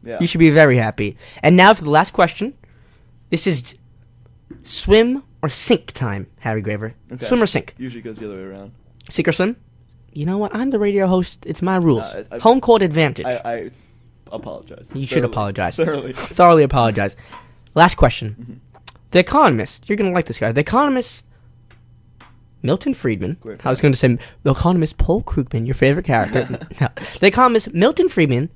Yeah. You should be very happy. And now for the last question. This is swim or sink time, Harry Graver. Okay. Swim or sink? Usually goes the other way around. Sink or swim? You know what? I'm the radio host. It's my rules. I- Home court advantage. I apologize. You should apologize. Thoroughly. Thoroughly apologize. Last question. The Economist. You're going to like this guy. The Economist, Milton Friedman. Great I was going to say The Economist, Paul Krugman, your favorite character. No. The Economist, Milton Friedman,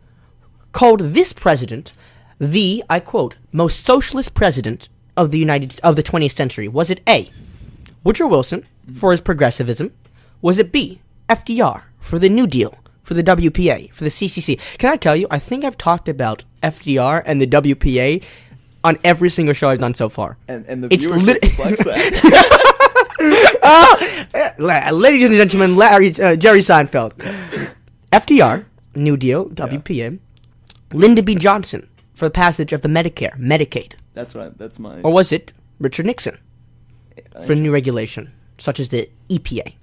called this president the, I quote, most socialist president of the 20th century. Was it A, Woodrow Wilson for his progressivism? Was it B, FDR for the New Deal, for the WPA, for the CCC? Can I tell you, I think I've talked about FDR and the WPA on every single show I've done so far. And the It's viewership reflects that. Ladies and gentlemen, Jerry Seinfeld. FDR, New Deal, WPA. Lyndon B. Johnson for the passage of the Medicaid. That's my... Or was it Richard Nixon for new regulation, such as the EPA?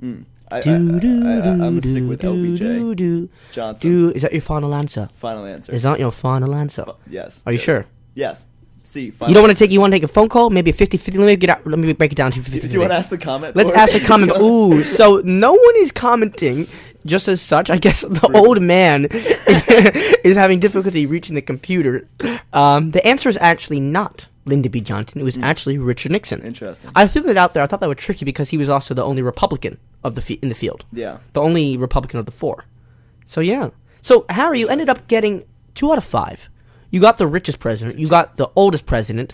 I'm going to stick with LBJ. Johnson. Is that your final answer? Final answer. Is that your final answer? Yes. Are you sure? Yes. C. You don't want to take a phone call? Maybe a 50-50? Let me break it down to 50-50. Do you want to ask the comment? Let's ask the comment. Ooh, so no one is commenting just as such. I guess the old man is having difficulty reaching the computer. The answer is actually not Lyndon B. Johnson. It was actually Richard Nixon. Interesting. I threw that out there. I thought that was tricky because he was also the only Republican of in the field. Yeah. The only Republican of the four. So, yeah. So, Harry, you ended up getting 2 out of 5. You got the richest president. You got the oldest president.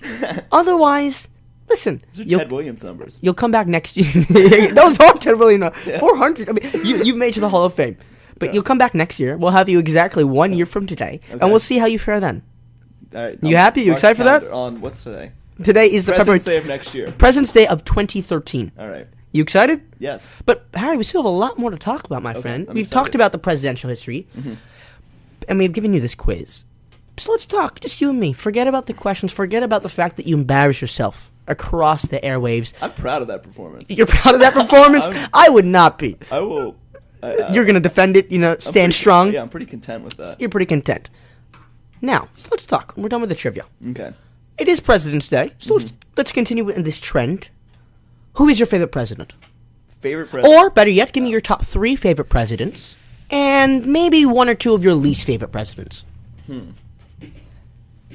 Otherwise, listen. Those are Ted Williams numbers. You'll come back next year. Those are Ted Williams. 400. I mean, you've made it to the Hall of Fame. But you'll come back next year. We'll have you exactly 1 year from today. Okay. And we'll see how you fare then. All right. You happy? You excited for that? On what's today? Today is the President's Day of next year. President's Day of 2013. All right. You excited? Yes. But, Harry, we still have a lot more to talk about, my friend. I'm We've excited. talked about the presidential history. And we've given you this quiz. So let's talk, just you and me. Forget about the questions. Forget about the fact that you embarrass yourself across the airwaves. I'm proud of that performance. You're proud of that performance? I would not be. I will. You're going to defend it, stand strong? Yeah, I'm pretty content with that. You're pretty content. Now, let's talk. We're done with the trivia. Okay. It is President's Day, so let's continue in this trend. Who is your favorite president? Favorite president? Or, better yet, give me your top 3 favorite presidents, and maybe 1 or 2 of your least favorite presidents.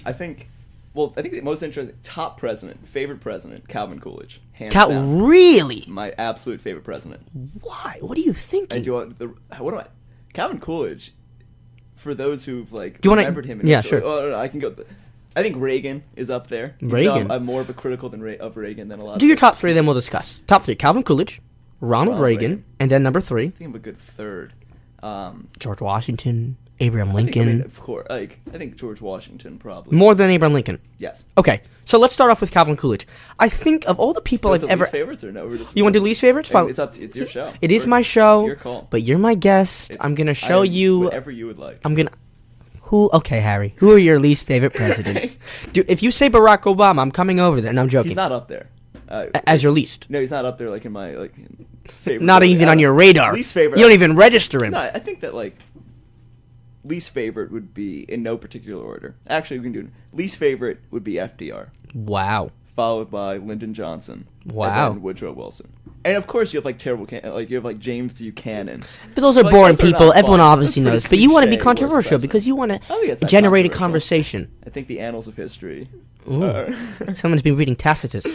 I think the most interesting favorite president, Calvin Coolidge. Hands down. Really? My absolute favorite president. Why? What are you thinking? Calvin Coolidge, for those who've Do you wanna- remembered him. Yeah, initially- sure. Oh, no, I can go. I think Reagan is up there. Even Reagan? though I'm more of a critical of Reagan than a lot. Do your top 3, then we'll discuss. Top 3, Calvin Coolidge, Ronald Reagan, Reagan. and then number 3, I think I'm a good third. George Washington, Abraham I Lincoln. mean, of course, I think George Washington probably. More than Abraham Lincoln. Yes. Okay, so let's start off with Calvin Coolidge. I think of all the people I've The ever... least favorites or no? You want to do least favorites? Fine. It's up to it's your show. It is my show, Your call. but you're my guest. I'm going to show you... whatever you would like. I'm going to... Okay, Harry. Who are your least favorite presidents? If you say Barack Obama, I'm coming over there, and I'm joking. He's not up there. As your least. No, he's not up there in my favorite. Not even on your radar. Least favorite. You don't even register him. No, I think that least favorite would be in no particular order. Actually, we can do it. Least favorite would be FDR, Wow. followed by Lyndon Johnson. Wow. And then Woodrow Wilson. And of course, you have terrible, you have James Buchanan. But those are But boring those are people. not Everyone fun. obviously That's knows. pretty But you want to be cliché, controversial worst because you want I think it's to not generate a controversial. conversation. I think the annals of history. Ooh. Someone's been reading Tacitus.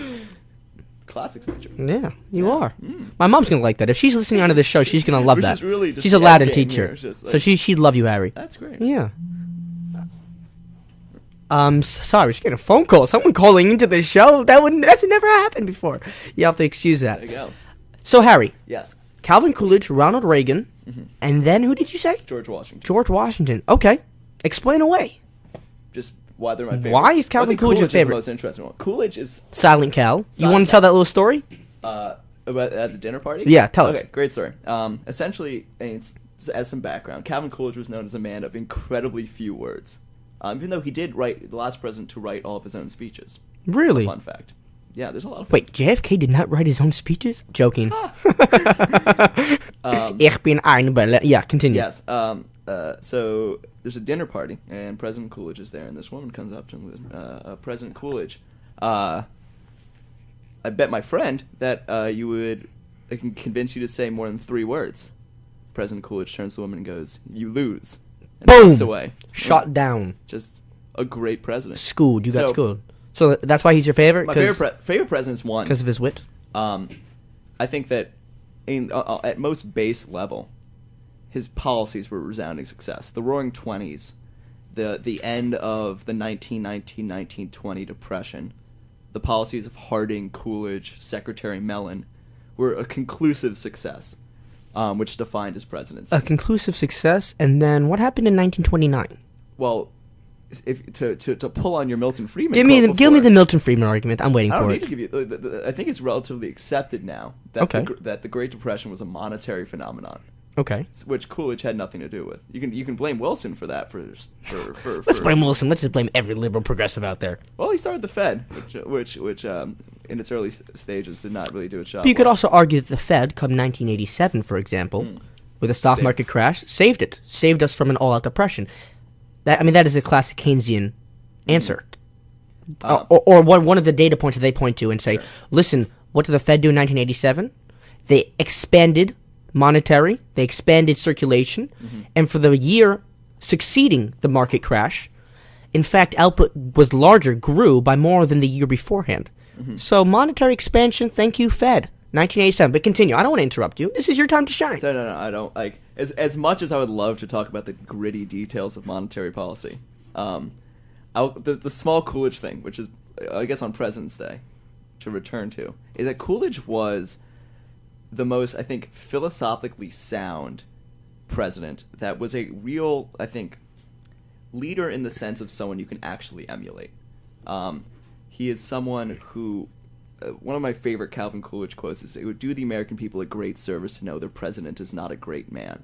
Classics major. Yeah, you are. My mom's going to like that. If she's listening onto this show, she's going to love Which that. is really just She's a the Latin end game teacher. here. It's just So she'd love you, Harry. That's great. Yeah. Sorry, we're just getting a phone call. Someone calling into the show. That's never happened before. You have to excuse that. There you go. So, Harry, Yes. Calvin Coolidge, Ronald Reagan, and then who did you say? George Washington. George Washington. Okay. Explain away. Just why they're my favorite. Why is Calvin I think Coolidge your is favorite? the most interesting one. Coolidge is Silent Cal. You Silent want to Cal. tell that little story? about at the dinner party. Yeah, tell us. Okay, great story. Essentially, as some background, Calvin Coolidge was known as a man of incredibly few words. Even though he did write the last president to write all of his own speeches. Really? Fun fact. Yeah, there's a lot of. Wait, JFK did not write his own speeches? Joking. Ich bin ein Berliner. Yeah, continue. Yes. So there's a dinner party, and President Coolidge is there, and this woman comes up to him and goes, President Coolidge, I bet my friend that I can convince you to say more than 3 words. President Coolidge turns to the woman and goes, "You lose." And Boom! walks away. Shot down. Just a great president. Schooled. You got schooled. So that's why he's your favorite? My favorite president's one. Because of his wit? I think that at most base level, his policies were resounding success. The Roaring Twenties, the end of the 1919-1920 Depression, the policies of Harding, Coolidge, Secretary Mellon were a conclusive success, which defined his presidency. A conclusive success, and then what happened in 1929? Well, to pull on your Milton Friedman, give me the Milton Friedman argument. I'm waiting for it. I don't need to give you. I think it's relatively accepted now that that the Great Depression was a monetary phenomenon. Okay. Which Coolidge had nothing to do with. You can blame Wilson for that. Let's blame Wilson. Let's just blame every liberal progressive out there. Well, he started the Fed, which in its early stages did not really do its job. But you could also argue that the Fed, come 1987, for example, with the stock market crash, saved us from an all-out depression. That is a classic Keynesian answer. Or one of the data points that they point to and say, listen, what did the Fed do in 1987? They expanded monetary, they expanded circulation, and for the year succeeding the market crash, in fact, output was larger, grew by more than the year beforehand. So monetary expansion, thank you, Fed. 1987. But continue. I don't want to interrupt you. This is your time to shine. No, I don't. As much as I would love to talk about the gritty details of monetary policy, the small Coolidge thing, which is, I guess, on President's Day, to return to, is that Coolidge was the most, I think, philosophically sound president that was a real, I think, leader in the sense of someone you can actually emulate. He is someone who... one of my favorite Calvin Coolidge quotes is, "It would do the American people a great service to know their president is not a great man."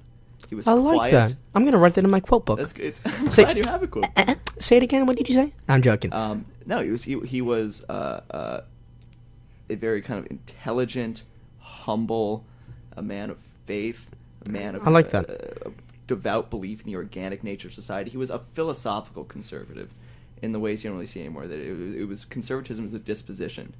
He was quiet. Like that. I'm going to write that in my quote book. That's good. I'm glad you have a quote book. Say it again. What did you say? I'm joking. No, he was a very kind of intelligent, humble, a man of faith, a man of I like that. A devout belief in the organic nature of society. He was a philosophical conservative in the ways you don't really see anymore. That it was conservatism as a disposition.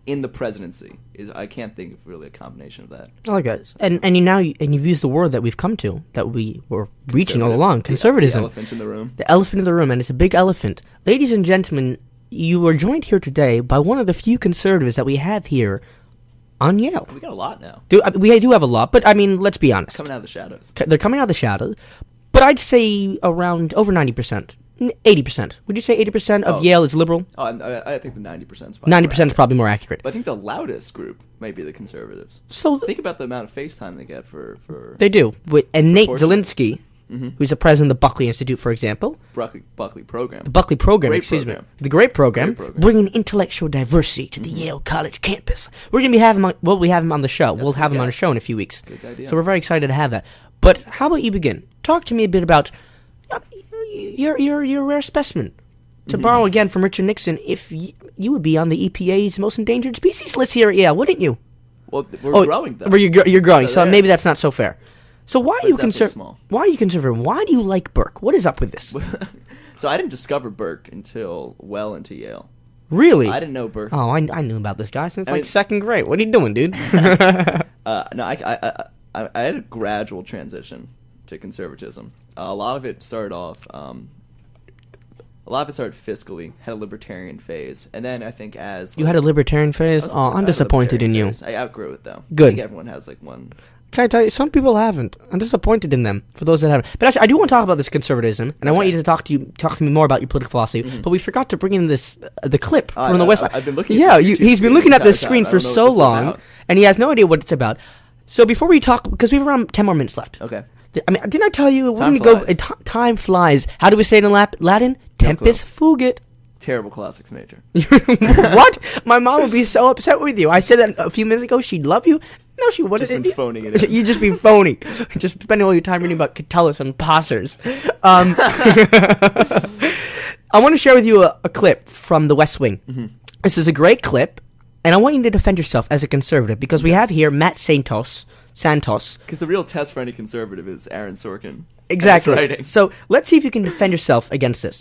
In the presidency, I can't think of really a combination of that. I like that, and you've used the word that we've come to, that we were reaching all along, conservatism. The elephant in the room. The elephant in the room, and it's a big elephant. Ladies and gentlemen, you are joined here today by one of the few conservatives that we have here on Yale. We got a lot now. We do have a lot, but let's be honest. Coming out of the shadows. They're coming out of the shadows, but I'd say around over 90%. 80%. Would you say 80% of Yale is liberal? Oh, I think the 90% is probably 90% is probably more accurate. But I think the loudest group might be the conservatives. So think about the amount of FaceTime they get for They do. And Nate Zelinsky, who's the president of the Buckley Institute, for example. Buckley program. The Buckley program, Great excuse program. me. The great program, bringing intellectual diversity to the Yale College campus. We're going to be having him on the show. We'll have him on a show in a few weeks. Good idea. So we're very excited to have that. But how about you begin? Talk to me a bit about... You're a rare specimen. To borrow again from Richard Nixon, if you would be on the EPA's most endangered species list here at Yale, wouldn't you? Well, we're growing, though. You're growing, so maybe that's not so fair. So why are you conservative? Why are you conservative? Why do you like Burke? What is up with this? So I didn't discover Burke until well into Yale. Really? I didn't know Burke. Oh, I knew about this guy since second grade. What are you doing, dude? No, I had a gradual transition to conservatism. A lot of it started fiscally, had a libertarian phase, and then I think as... You had a libertarian phase? Oh, I'm disappointed in you. I outgrew it, though. Good. I think everyone has, one... Can I tell you, some people haven't. I'm disappointed in them, for those that haven't. But actually, I do want to talk about this conservatism, and I want you to talk to me more about your political philosophy, but we forgot to bring in the clip from the West Side. I've been looking at this he's been looking at this screen for so long, and he has no idea what it's about. So before we talk, because we have around 10 more minutes left. Okay. Didn't I tell you, time flies. How do we say it in Latin? Tempus fugit. Terrible classics major. What? My mom would be so upset with you. I said that a few minutes ago. She'd love you. No, she wouldn't. Just been phoning it in. You just be phony. Just spending all your time reading about Catullus and Passers. I want to share with you a clip from The West Wing. This is a great clip, and I want you to defend yourself as a conservative, because we have here Matt Santos Santos. Because the real test for any conservative is Aaron Sorkin. Exactly. And his writing. So let's see if you can defend yourself against this.